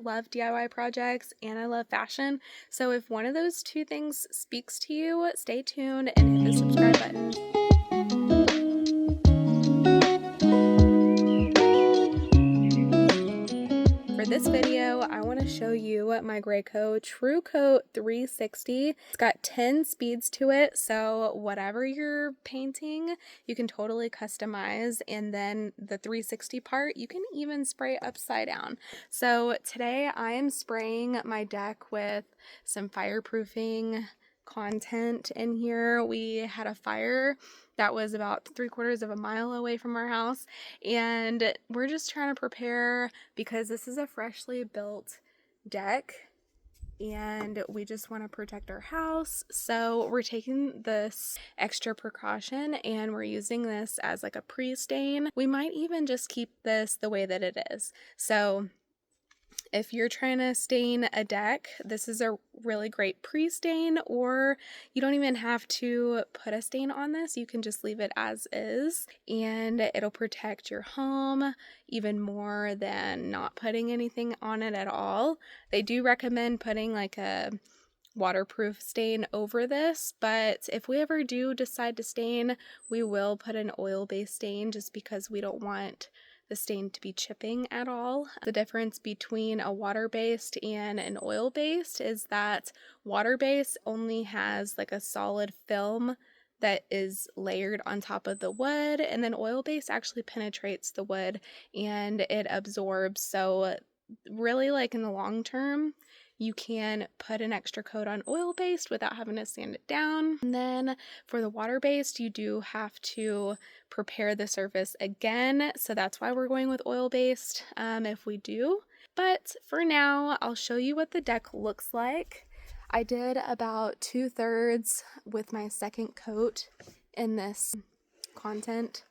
love DIY projects and I love fashion. So if one of those two things speaks to you, stay tuned and hit the subscribe button. For this video, I want to show you my Graco TrueCoat 360. It's got 10 speeds to it, so whatever you're painting, you can totally customize. And then the 360 part, you can even spray upside down. So today I am spraying my deck with some fireproofing content in here. We had a fire that was about 3/4 of a mile away from our house, and we're just trying to prepare because this is a freshly built deck and we just want to protect our house. So we're taking this extra precaution and we're using this as like a pre-stain. We might even just keep this the way that it is. So if you're trying to stain a deck, this is a really great pre-stain, or you don't even have to put a stain on this. You can just leave it as is and it'll protect your home even more than not putting anything on it at all. They do recommend putting like a waterproof stain over this, but if we ever do decide to stain, we will put an oil-based stain just because we don't want the stain to be chipping at all. The difference between a water-based and an oil-based is that water-based only has like a solid film that is layered on top of the wood, and then oil-based actually penetrates the wood and it absorbs. So really, like in the long term, you can put an extra coat on oil-based without having to sand it down. And then for the water-based, you do have to prepare the surface again. So that's why we're going with oil-based if we do. But for now, I'll show you what the deck looks like. I did about 2/3 with my second coat in this content.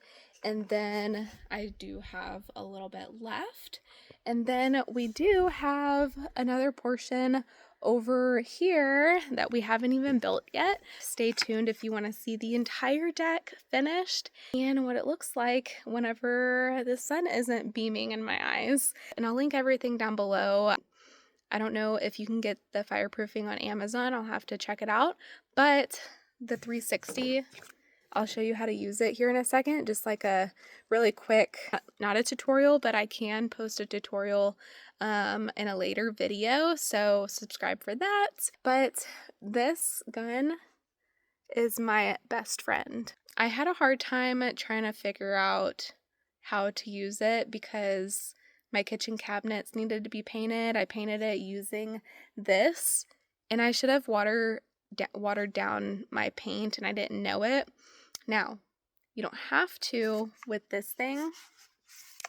And then I do have a little bit left. And then we do have another portion over here that we haven't even built yet. Stay tuned if you want to see the entire deck finished and what it looks like whenever the sun isn't beaming in my eyes. And I'll link everything down below. I don't know if you can get the fireproofing on Amazon. I'll have to check it out. But the 360, I'll show you how to use it here in a second, just like a really quick, not a tutorial, but I can post a tutorial in a later video, so subscribe for that. But this gun is my best friend. I had a hard time trying to figure out how to use it because my kitchen cabinets needed to be painted. I painted it using this, and I should have watered down my paint, and I didn't know it. Now, you don't have to with this thing.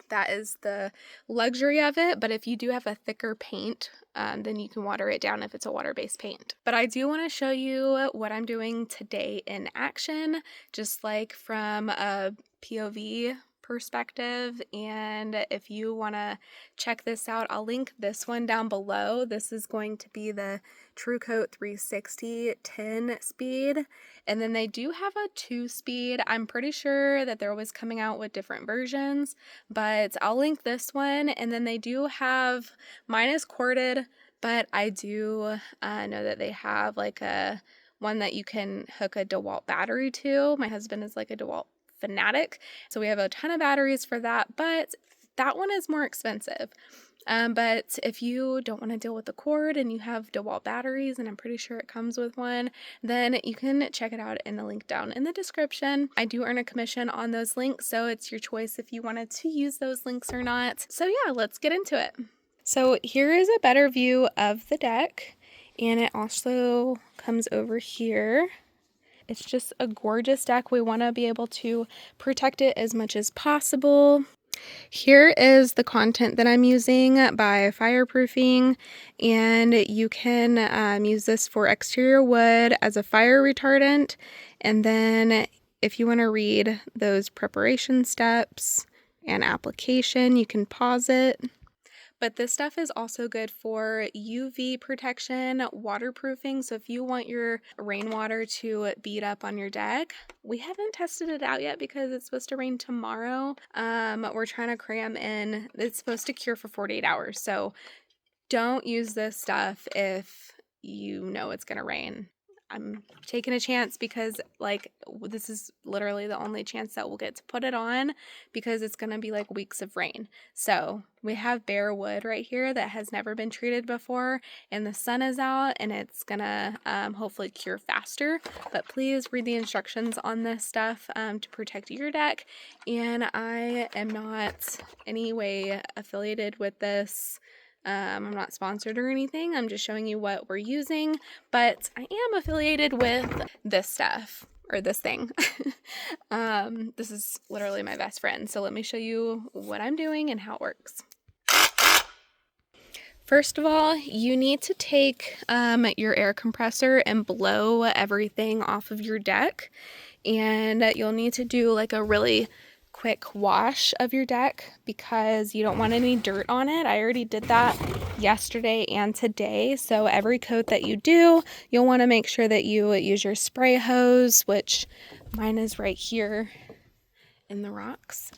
That is the luxury of it, but if you do have a thicker paint, then you can water it down if it's a water-based paint. But I do want to show you what I'm doing today in action, just like from a POV perspective. And if you want to check this out, I'll link this one down below. This is going to be the TrueCoat 360 10 speed, and then they do have a 2 speed. I'm pretty sure that they're always coming out with different versions, but I'll link this one. And then they do have, mine is corded, but I do know that they have like a one that you can hook a DEWALT battery to. My husband is like a DEWALT fanatic, so we have a ton of batteries for that, but that one is more expensive. But if you don't want to deal with the cord and you have DEWALT batteries, and I'm pretty sure it comes with one, then you can check it out in the link down in the description. I do earn a commission on those links, so it's your choice if you wanted to use those links or not. So yeah, let's get into it. So here is a better view of the deck, and it also comes over here. It's just a gorgeous deck. We want to be able to protect it as much as possible. Here is the content that I'm using by Fireproofing, and you can use this for exterior wood as a fire retardant. And then if you want to read those preparation steps and application, you can pause it. But this stuff is also good for UV protection, waterproofing. So if you want your rainwater to bead up on your deck, we haven't tested it out yet because it's supposed to rain tomorrow. We're trying to cram in, it's supposed to cure for 48 hours. So don't use this stuff if you know it's gonna rain. I'm taking a chance because like this is literally the only chance that we'll get to put it on because it's going to be like weeks of rain. So we have bare wood right here that has never been treated before, and the sun is out, and it's going to hopefully cure faster. But please read the instructions on this stuff to protect your deck. And I am not any way affiliated with this. I'm not sponsored or anything. I'm just showing you what we're using, but I am affiliated with this stuff, or this thing. This is literally my best friend. So let me show you what I'm doing and how it works. First of all, you need to take your air compressor and blow everything off of your deck. And you'll need to do like a really quick wash of your deck because you don't want any dirt on it. I already did that yesterday and today. So every coat that you do, you'll want to make sure that you use your spray hose, which mine is right here in the rocks.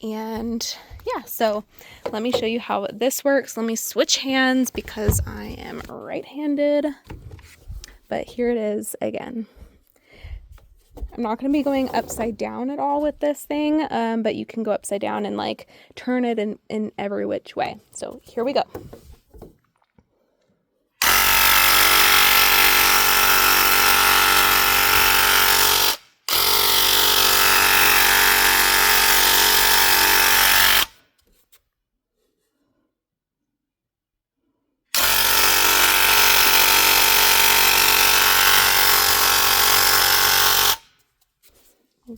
And yeah, so let me show you how this works. Let me switch hands because I am right-handed, but here it is again. I'm not going to be going upside down at all with this thing, but you can go upside down and like turn it in every which way. So here we go.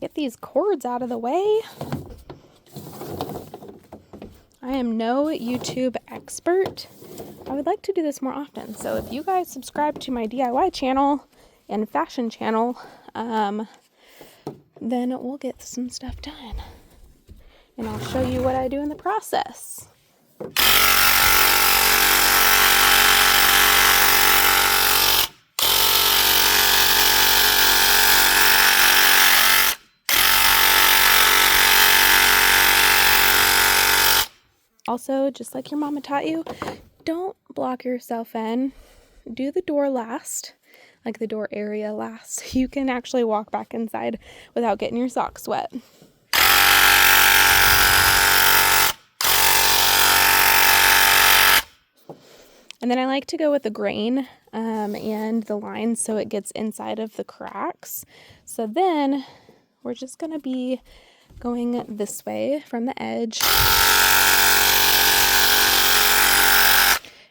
Get these cords out of the way. I am no YouTube expert. I would like to do this more often. So if you guys subscribe to my DIY channel and fashion channel, then we'll get some stuff done. And I'll show you what I do in the process. Also, just like your mama taught you, don't block yourself in. Do the door last, like the door area last. You can actually walk back inside without getting your socks wet. And then I like to go with the grain and the lines so it gets inside of the cracks. So then we're just going to be going this way from the edge.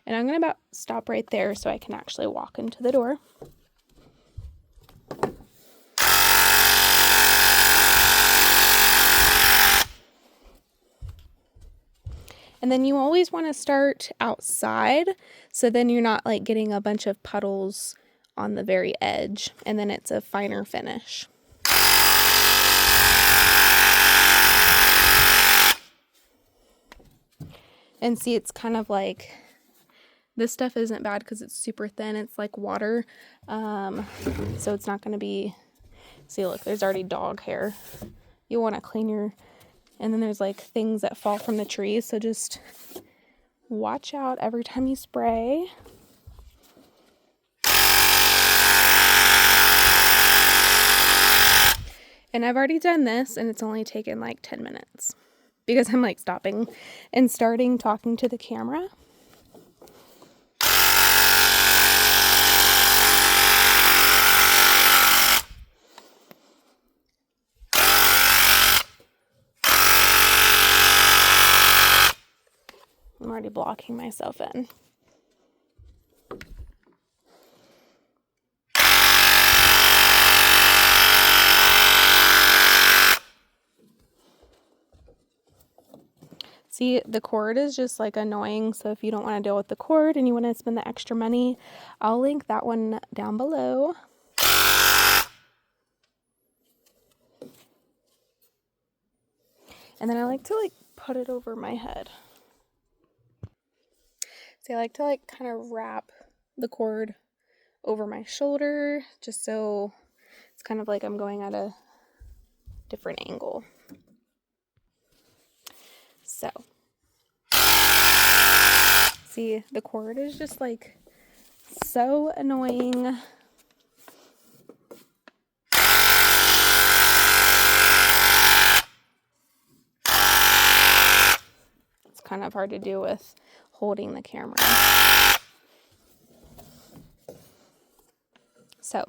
And I'm going to about stop right there so I can actually walk into the door. And then you always want to start outside, so then you're not like getting a bunch of puddles on the very edge, and then it's a finer finish. And see, it's kind of like, this stuff isn't bad because it's super thin. It's like water, so it's not going to be, see, look, there's already dog hair. You want to clean your, and then there's like things that fall from the trees, so just watch out every time you spray. And I've already done this, and it's only taken like 10 minutes because I'm like stopping and starting talking to the camera. I'm already blocking myself in. See, the cord is just like annoying, so if you don't want to deal with the cord and you want to spend the extra money, I'll link that one down below. And then I like to like put it over my head. See, I like to like kind of wrap the cord over my shoulder just so it's kind of like I'm going at a different angle. So See, the cord is just like so annoying. It's kind of hard to do with holding the camera. So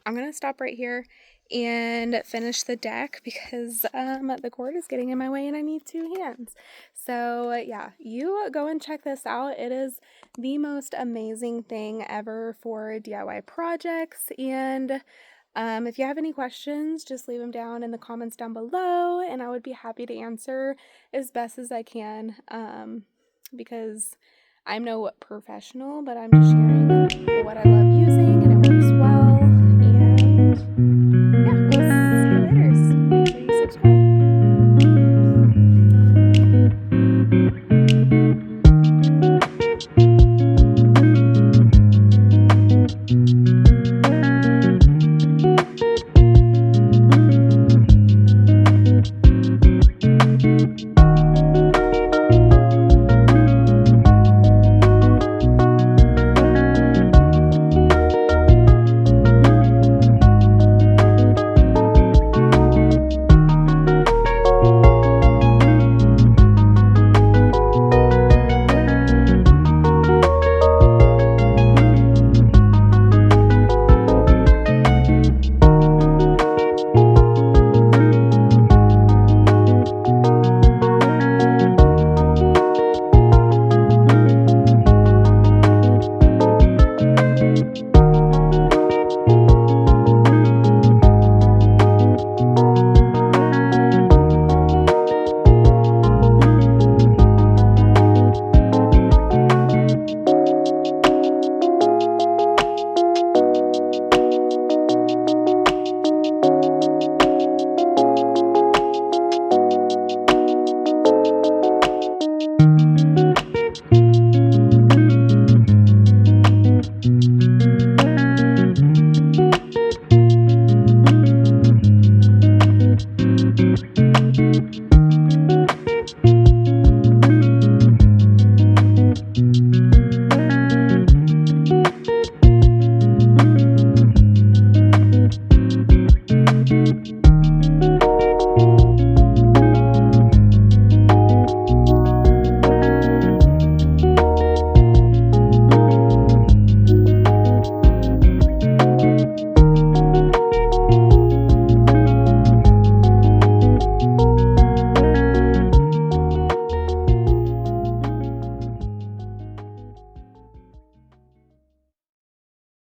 I'm going to stop right here and finish the deck because the cord is getting in my way and I need 2 hands. So yeah, you go and check this out. It is the most amazing thing ever for DIY projects. And if you have any questions, just leave them down in the comments down below and I would be happy to answer as best as I can, because I'm no professional, but I'm just sharing what I love using and it works well. And yeah, we'll see you later. Make sure you subscribe.